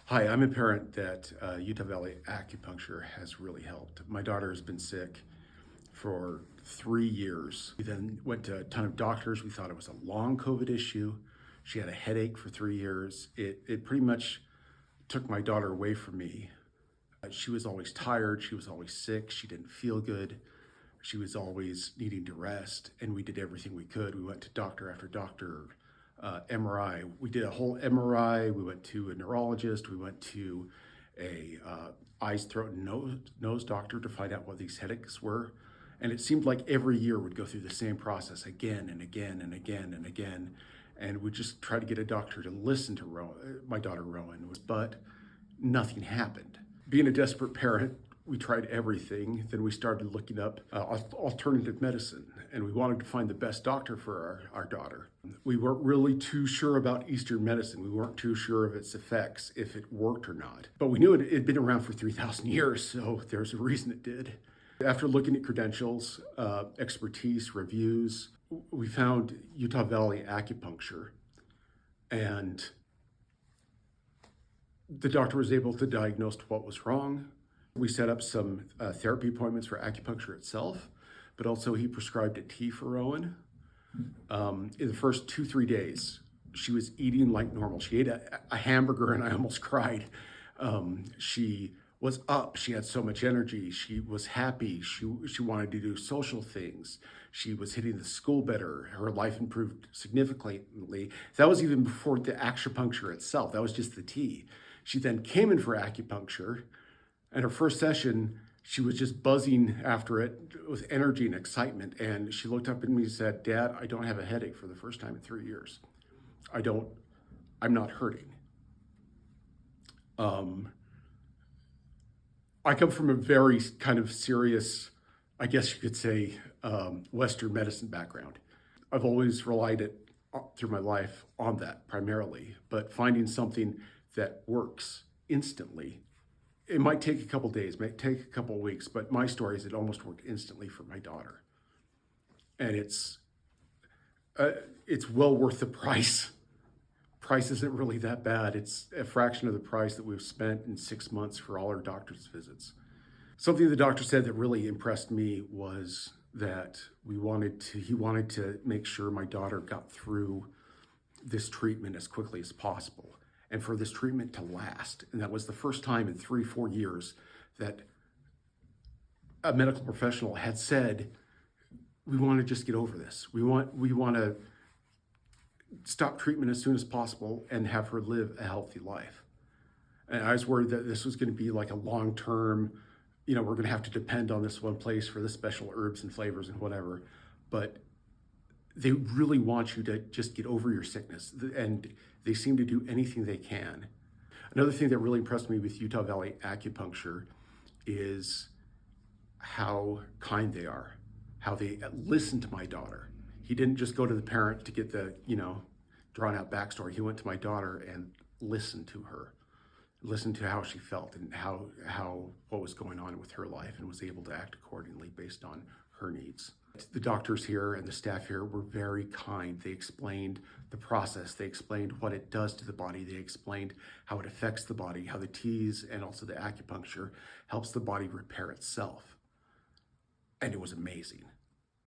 Hi, I'm a parent that Utah Valley acupuncture has really helped. My daughter has been sick for 3 years. We then went to a ton of doctors. We thought it was a long COVID issue. She had a headache for 3 years. It pretty much took my daughter away from me. She was always tired. She was always sick. She didn't feel good. She was always needing to rest, and we did everything we could. We went to doctor after doctor, MRI. We did a whole MRI. We went to a neurologist. We went to a eyes, throat, and nose doctor to find out what these headaches were. And it seemed like every year we'd go through the same process again and again and again and again. And we just try to get a doctor to listen to my daughter Rowan, but nothing happened. Being a desperate parent, we tried everything. Then we started looking up alternative medicine, and we wanted to find the best doctor for our daughter. We weren't really too sure about Eastern medicine. We weren't too sure of its effects, if it worked or not. But we knew it had been around for 3,000 years, so there's a reason it did. After looking at credentials, expertise, reviews, we found Utah Valley Acupuncture, and the doctor was able to diagnose what was wrong. We set up some therapy appointments for acupuncture itself, but also he prescribed a tea for Rowan. In the first 2-3 days, she was eating like normal. She ate a hamburger and I almost cried. She was up. She had so much energy. She was happy. She wanted to do social things. She was hitting the school better. Her life improved significantly. That was even before the acupuncture itself. That was just the tea. She then came in for acupuncture, and her first session, she was just buzzing after it with energy and excitement. And she looked up at me and said, "Dad, I don't have a headache for the first time in 3 years. I'm not hurting." I come from a very kind of serious, I guess you could say, Western medicine background. I've always relied through my life on that primarily, but finding something that works instantly, it might take a couple days, might take a couple weeks, but my story is it almost worked instantly for my daughter. And it's well worth the price. Price isn't really that bad. It's a fraction of the price that we've spent in 6 months for all our doctor's visits. Something the doctor said that really impressed me was that he wanted to make sure my daughter got through this treatment as quickly as possible, and for this treatment to last. And that was the first time in 3-4 years that a medical professional had said, "We want to just get over this. We want to stop treatment as soon as possible and have her live a healthy life." And I was worried that this was going to be like a long-term, we're going to have to depend on this one place for the special herbs and flavors and whatever. But they really want you to just get over your sickness, and they seem to do anything they can. Another thing that really impressed me with Utah Valley Acupuncture is how kind they are, how they listen to my daughter. He didn't just go to the parent to get the, drawn out backstory. He went to my daughter and listened to her, listened to how she felt and what was going on with her life, and was able to act accordingly based on her needs. The doctors here and the staff here were very kind. They explained the process. They explained what it does to the body. They explained how it affects the body, how the teas and also the acupuncture helps the body repair itself. And it was amazing.